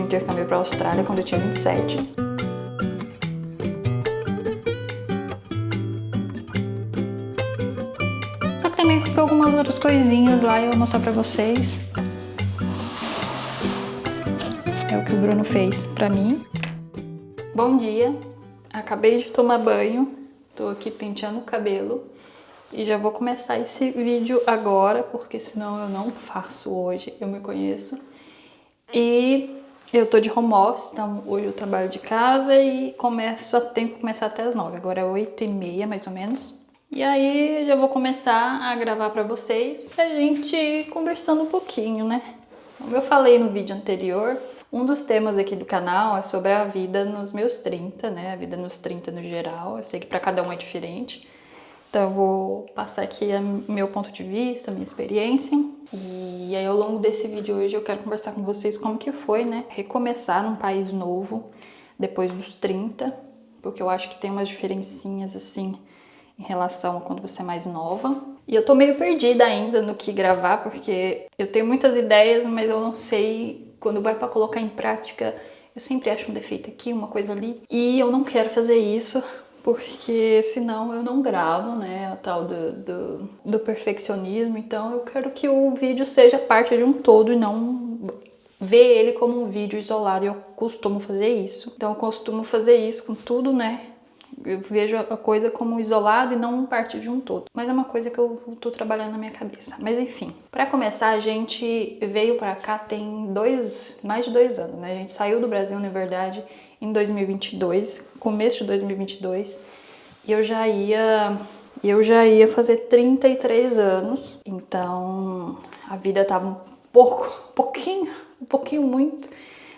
um intercâmbio para a Austrália quando eu tinha 27. Só que também comprei algumas outras coisinhas lá e eu vou mostrar pra vocês. É o que o Bruno fez pra mim. Bom dia, acabei de tomar banho, tô aqui penteando o cabelo e já vou começar esse vídeo agora, porque senão eu não faço hoje, eu me conheço. E eu tô de home office, então hoje eu trabalho de casa e tenho que começar até as 9, agora é 8h30 mais ou menos. E aí já vou começar a gravar pra vocês, a gente ir conversando um pouquinho, né? Como eu falei no vídeo anterior, um dos temas aqui do canal é sobre a vida nos meus 30, né? A vida nos 30 no geral. Eu sei que pra cada um é diferente. Então eu vou passar aqui meu ponto de vista, minha experiência. E aí ao longo desse vídeo hoje eu quero conversar com vocês como que foi, né? Recomeçar num país novo depois dos 30, porque eu acho que tem umas diferencinhas assim em relação a quando você é mais nova. E eu tô meio perdida ainda no que gravar, porque eu tenho muitas ideias, mas eu não sei, quando vai pra colocar em prática, eu sempre acho um defeito aqui, uma coisa ali. E eu não quero fazer isso, porque senão eu não gravo, né, a tal do perfeccionismo. Então eu quero que o vídeo seja parte de um todo e não ver ele como um vídeo isolado. Eu costumo fazer isso. Então eu costumo fazer isso com tudo, né? Eu vejo a coisa como isolada e não parte de um todo. Mas é uma coisa que eu tô trabalhando na minha cabeça. Mas enfim, pra começar, a gente veio pra cá tem mais de 2 anos, né? A gente saiu do Brasil, na verdade, em 2022, começo de 2022. E eu já ia fazer 33 anos. Então, a vida tava um pouquinho muito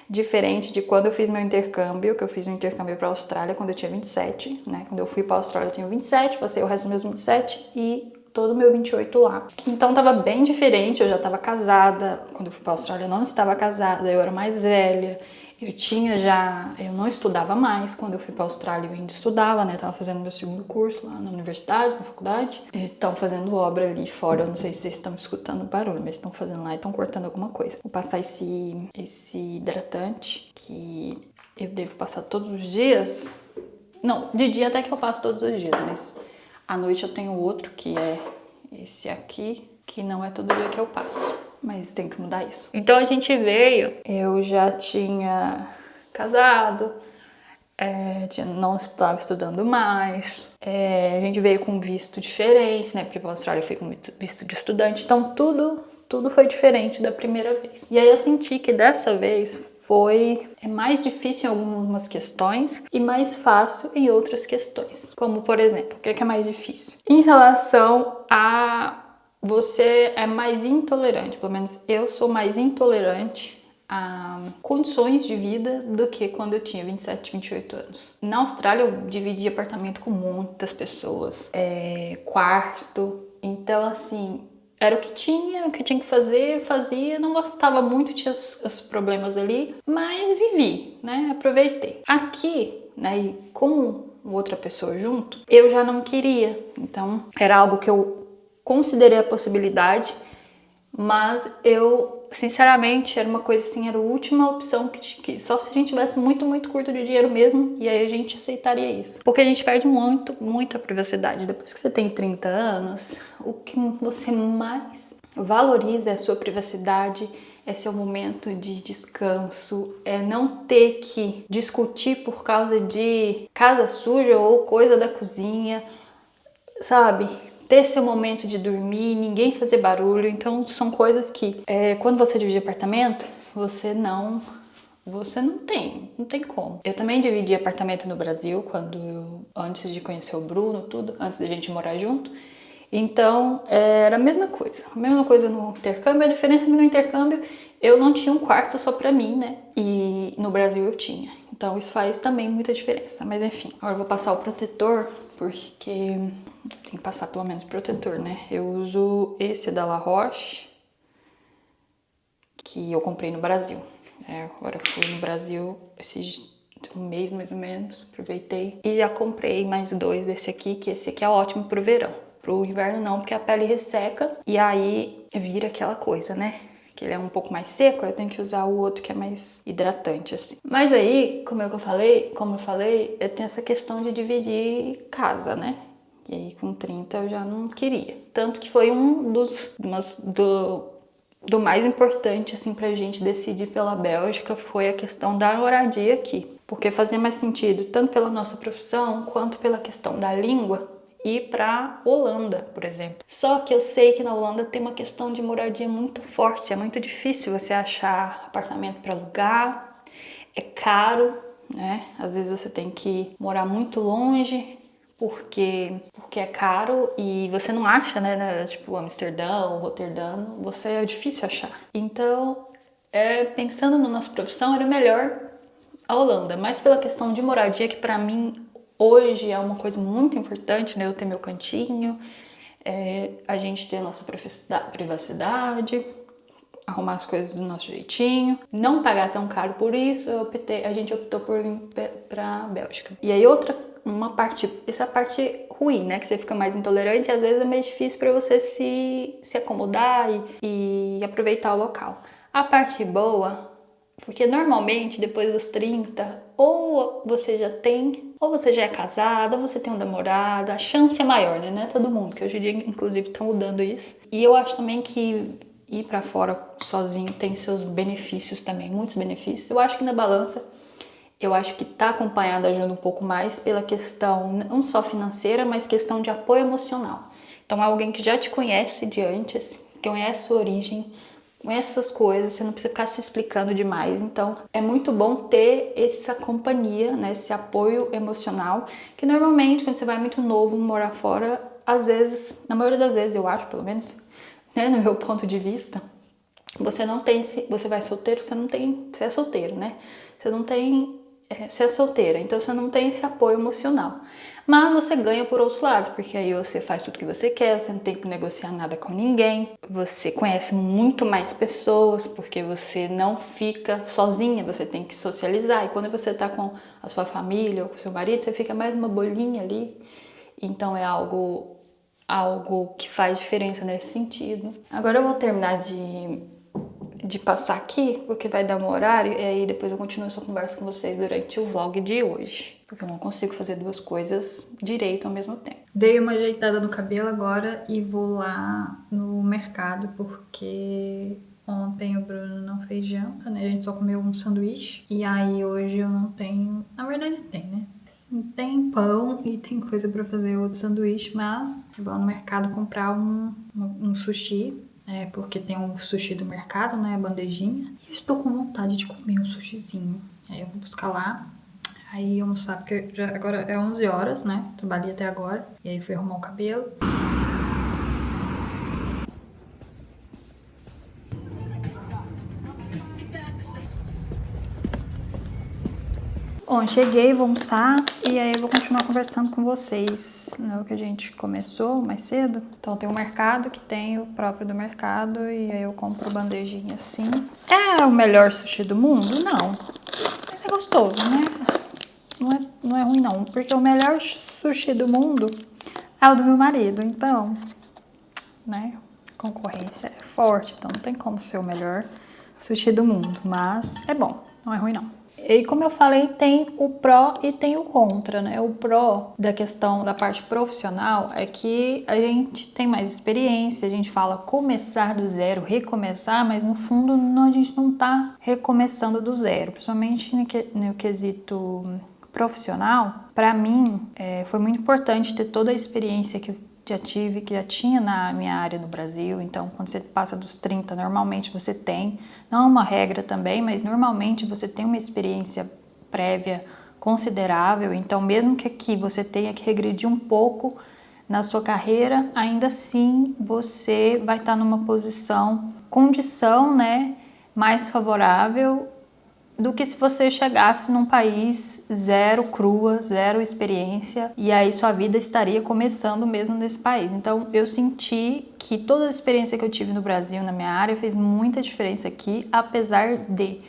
diferente de quando eu fiz meu intercâmbio, que eu fiz um intercâmbio para a Austrália quando eu tinha 27, né? Quando eu fui para a Austrália eu tinha 27, passei o resto dos meus 27 e todo o meu 28 lá. Então tava bem diferente, eu já tava casada, quando eu fui para a Austrália eu não estava casada, eu era mais velha, eu não estudava mais, quando eu fui para a Austrália eu ainda estudava, né? Tava fazendo meu segundo curso lá na universidade, na faculdade. Eles estão fazendo obra ali fora, eu não sei se vocês estão escutando barulho, mas estão fazendo lá e estão cortando alguma coisa. Vou passar esse hidratante que eu devo passar todos os dias. Não, de dia até que eu passo todos os dias, mas à noite eu tenho outro que é esse aqui, que não é todo dia que eu passo. Mas tem que mudar isso. Então a gente veio, eu já tinha casado, não estava estudando mais, a gente veio com visto diferente, né? Porque para a Austrália foi com visto de estudante, então tudo foi diferente da primeira vez. E aí eu senti que dessa vez é mais difícil em algumas questões e mais fácil em outras questões. Como, por exemplo, o que é mais difícil? Em relação a você é mais intolerante, pelo menos eu sou mais intolerante a condições de vida do que quando eu tinha 27, 28 anos. Na Austrália eu dividi apartamento com muitas pessoas, quarto, então assim, era o que tinha que fazer, fazia, não gostava muito, tinha os problemas ali, mas vivi, né, aproveitei. Aqui, né, e com outra pessoa junto, eu já não queria, então era algo que eu considerei a possibilidade, mas eu, sinceramente, era uma coisa assim, era a última opção que só se a gente tivesse muito curto de dinheiro mesmo, e aí a gente aceitaria isso. Porque a gente perde muito a privacidade. Depois que você tem 30 anos, o que você mais valoriza é a sua privacidade, é seu momento de descanso, é não ter que discutir por causa de casa suja ou coisa da cozinha, sabe? Ter seu momento de dormir, ninguém fazer barulho. Então são coisas que quando você divide apartamento, você não tem como. Eu também dividi apartamento no Brasil antes de conhecer o Bruno, tudo, antes da gente morar junto. Então era a mesma coisa no intercâmbio. A diferença é que no intercâmbio eu não tinha um quarto só pra mim, né? E no Brasil eu tinha. Então isso faz também muita diferença. Mas enfim, agora eu vou passar o protetor, porque tem que passar pelo menos protetor, né? Eu uso esse da La Roche, que eu comprei no Brasil. Agora eu fui no Brasil um mês mais ou menos, aproveitei. E já comprei mais 2 desse aqui, que esse aqui é ótimo pro verão. Pro inverno não, porque a pele resseca e aí vira aquela coisa, né? que ele é um pouco mais seco, eu tenho que usar o outro que é mais hidratante, assim. Mas aí, como eu falei, eu tenho essa questão de dividir casa, né? E aí com 30 eu já não queria. Tanto que foi do mais importante, assim, pra gente decidir pela Bélgica foi a questão da moradia aqui. Porque fazia mais sentido, tanto pela nossa profissão, quanto pela questão da língua, ir pra Holanda, por exemplo. Só que eu sei que na Holanda tem uma questão de moradia muito forte, é muito difícil você achar apartamento para alugar, é caro, né? Às vezes você tem que morar muito longe, porque é caro e você não acha, né? Tipo Amsterdã ou Roterdã, é difícil achar. Então, pensando na nossa profissão, era melhor a Holanda, mas pela questão de moradia, que pra mim hoje é uma coisa muito importante, né? Eu ter meu cantinho, a gente ter a nossa privacidade, arrumar as coisas do nosso jeitinho, não pagar tão caro por isso, a gente optou por vir pra Bélgica. E aí essa é a parte ruim, né? Que você fica mais intolerante e às vezes é meio difícil para você se acomodar e aproveitar o local. A parte boa, porque normalmente depois dos 30, ou você já é casada, ou você tem um namorado, a chance é maior, né? Não é todo mundo, que hoje em dia inclusive tá mudando isso. E eu acho também que ir pra fora sozinho tem seus benefícios também, muitos benefícios. Eu acho que na balança, eu acho que tá acompanhado ajuda um pouco mais pela questão não só financeira, mas questão de apoio emocional. Então é alguém que já te conhece de antes, que conhece a sua origem, conhece suas coisas, você não precisa ficar se explicando demais. Então é muito bom ter essa companhia, né, esse apoio emocional, que normalmente quando você vai muito novo morar fora, às vezes, na maioria das vezes eu acho, pelo menos, né, no meu ponto de vista, você vai solteiro, você é solteiro, né? Você é solteira, então você não tem esse apoio emocional. Mas você ganha por outros lados, porque aí você faz tudo que você quer, você não tem que negociar nada com ninguém, você conhece muito mais pessoas, porque você não fica sozinha, você tem que socializar. E quando você tá com a sua família ou com o seu marido, você fica mais uma bolinha ali. Então é algo que faz diferença nesse sentido. Agora eu vou terminar de passar aqui, porque vai dar um horário, e aí depois eu continuo essa conversa com vocês durante o vlog de hoje, porque eu não consigo fazer duas coisas direito ao mesmo tempo. Dei uma ajeitada no cabelo agora e vou lá no mercado, porque ontem o Bruno não fez janta, né? A gente só comeu um sanduíche, e aí hoje eu não tenho... Na verdade tem, né? Tem pão e tem coisa pra fazer outro sanduíche, mas vou lá no mercado comprar um sushi, porque tem um sushi do mercado, né, a bandejinha. E eu estou com vontade de comer um sushizinho. Aí eu vou buscar lá, aí almoçar, porque agora é 11 horas, né, trabalhei até agora. E aí fui arrumar o cabelo. Bom, cheguei, vou almoçar e aí eu vou continuar conversando com vocês no que a gente começou mais cedo. Então tem um mercado que tem o próprio do mercado e aí eu compro bandejinha assim. É o melhor sushi do mundo? Não. Mas é gostoso, né? Não é ruim não, porque o melhor sushi do mundo é o do meu marido, então, né? A concorrência é forte, então não tem como ser o melhor sushi do mundo, mas é bom, não é ruim não. E como eu falei, tem o pró e tem o contra, né? O pró da questão da parte profissional é que a gente tem mais experiência, a gente fala começar do zero, recomeçar, mas no fundo a gente não tá recomeçando do zero, principalmente no quesito profissional. Para mim, foi muito importante ter toda a experiência que eu já tive, que já tinha na minha área no Brasil. Então, quando você passa dos 30, normalmente você tem, não é uma regra também, mas normalmente você tem uma experiência prévia considerável. Então, mesmo que aqui você tenha que regredir um pouco na sua carreira, ainda assim você vai estar numa condição, né, mais favorável do que se você chegasse num país zero crua, zero experiência, e aí sua vida estaria começando mesmo nesse país. Então eu senti que toda a experiência que eu tive no Brasil, na minha área, fez muita diferença aqui, apesar de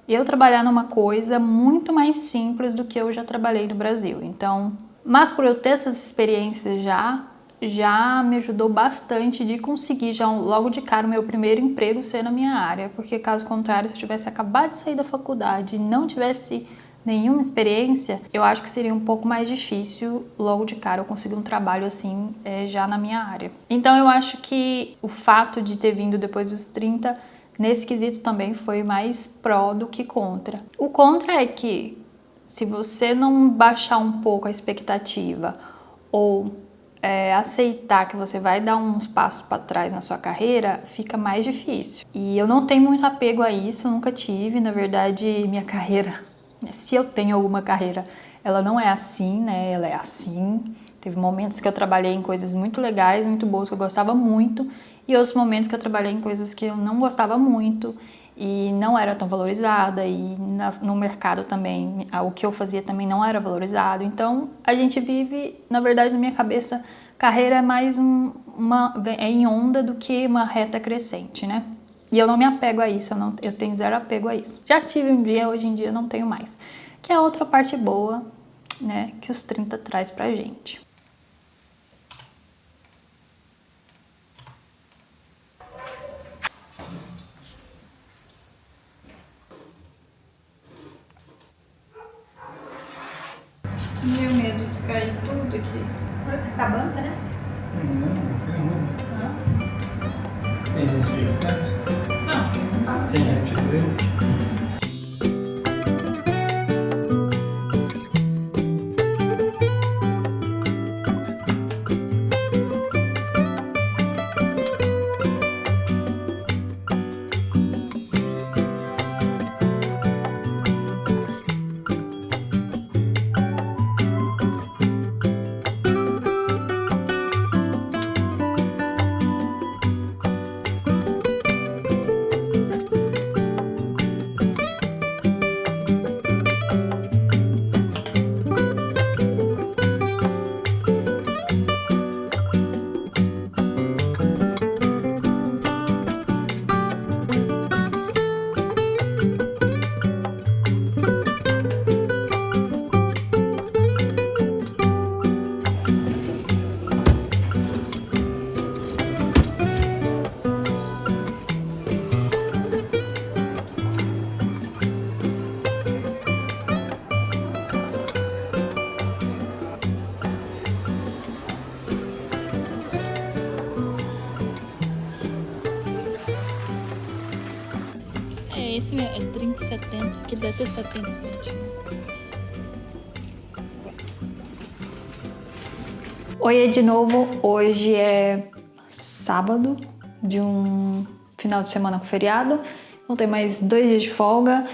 eu trabalhar numa coisa muito mais simples do que eu já trabalhei no Brasil. Então, mas por eu ter essas experiências já, já me ajudou bastante de conseguir já logo de cara o meu primeiro emprego ser na minha área, porque caso contrário, se eu tivesse acabado de sair da faculdade e não tivesse nenhuma experiência, eu acho que seria um pouco mais difícil logo de cara eu conseguir um trabalho assim já na minha área. Então eu acho que o fato de ter vindo depois dos 30, nesse quesito também foi mais pró do que contra. O contra é que se você não baixar um pouco a expectativa ou aceitar que você vai dar uns passos para trás na sua carreira, fica mais difícil. E eu não tenho muito apego a isso, eu nunca tive. Na verdade, minha carreira, se eu tenho alguma carreira, ela não é assim, né? Ela é assim. Teve momentos que eu trabalhei em coisas muito legais, muito boas, que eu gostava muito, e outros momentos que eu trabalhei em coisas que eu não gostava muito e não era tão valorizada, e no mercado também, o que eu fazia também não era valorizado. Então, a gente vive, na verdade, na minha cabeça, carreira é mais é em onda do que uma reta crescente, né? E eu não me apego a isso, eu tenho zero apego a isso. Já tive um dia, hoje em dia não tenho mais. Que é outra parte boa, né, que os 30 traz pra gente. Meu medo de cair tudo aqui. Vai acabando, parece? Não. Tem refrigerante? Não, tá. Tem refrigerante? Esse é 30,70, que deve ter 70 centímetros. Oiê de novo, hoje é sábado de um final de semana com feriado. Então tem mais 2 dias de folga.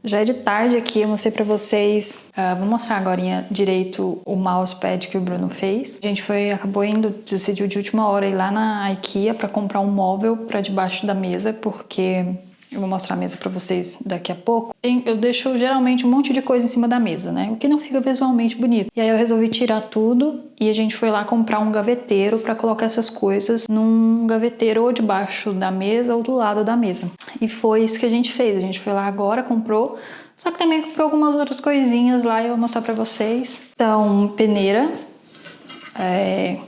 Já é de tarde aqui, eu mostrei pra vocês, vou mostrar agora direito o mousepad que o Bruno fez. A gente acabou decidiu de última hora ir lá na IKEA pra comprar um móvel pra debaixo da mesa, porque eu vou mostrar a mesa pra vocês daqui a pouco. Eu deixo geralmente um monte de coisa em cima da mesa, né? O que não fica visualmente bonito. E aí eu resolvi tirar tudo e a gente foi lá comprar um gaveteiro pra colocar essas coisas num gaveteiro ou debaixo da mesa ou do lado da mesa. E foi isso que a gente fez. A gente foi lá agora, comprou, só que também comprou algumas outras coisinhas lá e eu vou mostrar pra vocês. Então, peneira,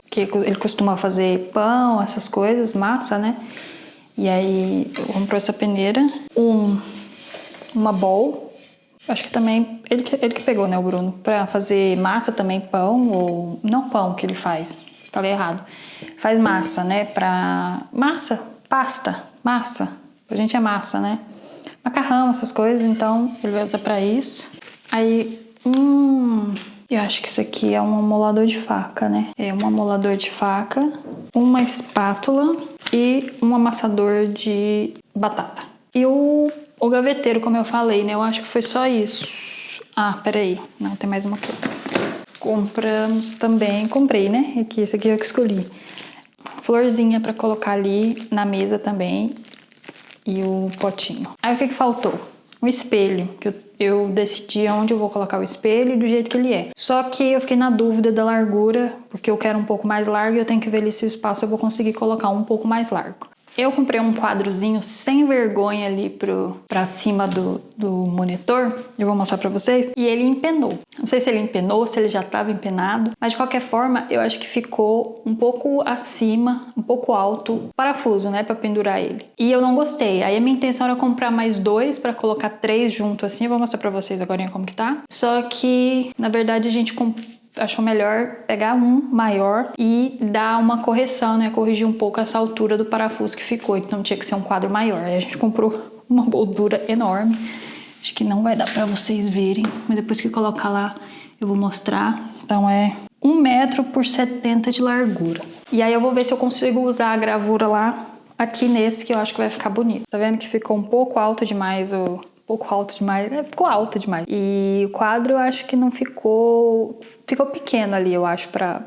que ele costuma fazer pão, essas coisas, massa, né? E aí eu comprou essa peneira, uma bowl, acho que também ele que pegou, né, o Bruno, pra fazer massa também, pão, ou não pão que ele faz, falei errado, faz massa, né, massa, pra gente é massa, né, macarrão, essas coisas, então ele vai usar pra isso. Aí, eu acho que isso aqui é um amolador de faca, né, é um amolador de faca, uma espátula e um amassador de batata. E o gaveteiro, como eu falei, né? Eu acho que foi só isso. Ah, peraí. Não, tem mais uma coisa. Compramos também... Comprei, né? Esse aqui eu que escolhi. Florzinha pra colocar ali na mesa também. E o potinho. Aí o que faltou? Um espelho, que eu decidi onde eu vou colocar o espelho e do jeito que ele é. Só que eu fiquei na dúvida da largura, porque eu quero um pouco mais largo e eu tenho que ver ali se o espaço eu vou conseguir colocar um pouco mais largo. Eu comprei um quadrozinho sem vergonha ali pra cima do monitor. Eu vou mostrar pra vocês. E ele empenou. Não sei se ele empenou, se ele já tava empenado. Mas de qualquer forma, eu acho que ficou um pouco acima, um pouco alto o parafuso, né? Pra pendurar ele. E eu não gostei. Aí a minha intenção era comprar mais 2 pra colocar 3 junto assim. Eu vou mostrar pra vocês agora como que tá. Só que, na verdade, a gente achou melhor pegar um maior e dar uma correção, né? Corrigir um pouco essa altura do parafuso que ficou. Então tinha que ser um quadro maior. Aí a gente comprou uma moldura enorme. Acho que não vai dar pra vocês verem, mas depois que colocar lá eu vou mostrar. Então é 1 metro por 70 de largura. E aí eu vou ver se eu consigo usar a gravura lá aqui nesse, que eu acho que vai ficar bonito. Tá vendo que ficou um pouco alto demais ficou alto demais. E o quadro eu acho que não ficou pequeno ali, eu acho, pra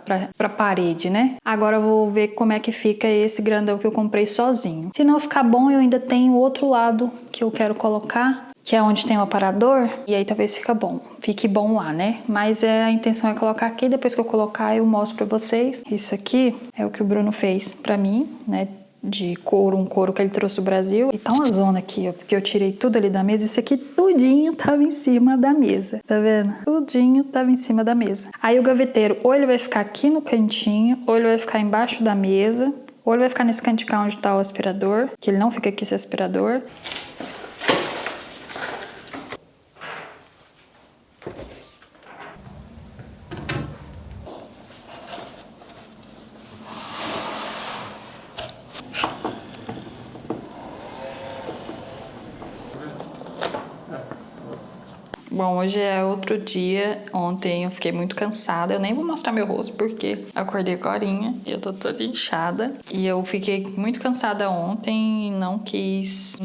parede, né? Agora eu vou ver como é que fica esse grandão que eu comprei sozinho. Se não ficar bom, eu ainda tenho o outro lado que eu quero colocar, que é onde tem o aparador, e aí talvez fique bom lá, né? Mas a intenção é colocar aqui, depois que eu colocar eu mostro pra vocês. Isso aqui é o que o Bruno fez pra mim, né? De couro, um couro que ele trouxe do Brasil. E tá uma zona aqui, ó, porque eu tirei tudo ali da mesa. Isso aqui tudinho tava em cima da mesa, tá vendo? Tudinho tava em cima da mesa. Aí o gaveteiro, ou ele vai ficar aqui no cantinho, ou ele vai ficar embaixo da mesa, ou ele vai ficar nesse cantinho onde tá o aspirador, que ele não fica aqui esse aspirador. Bom, hoje é outro dia. Ontem eu fiquei muito cansada. Eu nem vou mostrar meu rosto porque acordei agorinha e eu tô toda inchada. E eu fiquei muito cansada ontem e não quis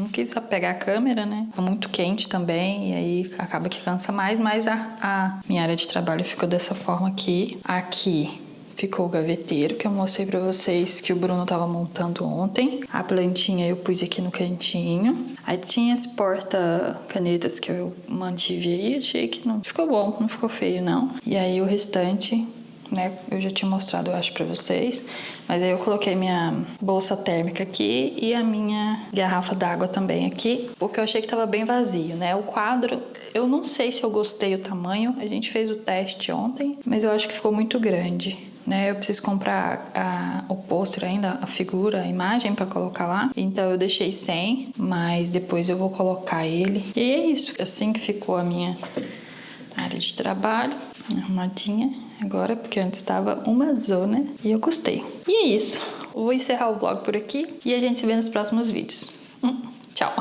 pegar a câmera, né? Tá muito quente também e aí acaba que cansa mais. Mas a minha área de trabalho ficou dessa forma aqui. Aqui ficou o gaveteiro que eu mostrei pra vocês que o Bruno tava montando ontem. A plantinha eu pus aqui no cantinho. Aí tinha esse porta-canetas que eu mantive aí. Achei que não ficou bom, não ficou feio não. E aí o restante, né, eu já tinha mostrado, eu acho, pra vocês. Mas aí eu coloquei minha bolsa térmica aqui e a minha garrafa d'água também aqui. Porque eu achei que tava bem vazio, né? O quadro, eu não sei se eu gostei do tamanho. A gente fez o teste ontem, mas eu acho que ficou muito grande. Né, eu preciso comprar o pôster ainda, a figura, a imagem para colocar lá. Então eu deixei sem, mas depois eu vou colocar ele. E é isso, assim que ficou a minha área de trabalho, arrumadinha agora, porque antes estava uma zona e eu gostei. E é isso, vou encerrar o vlog por aqui e a gente se vê nos próximos vídeos. Tchau!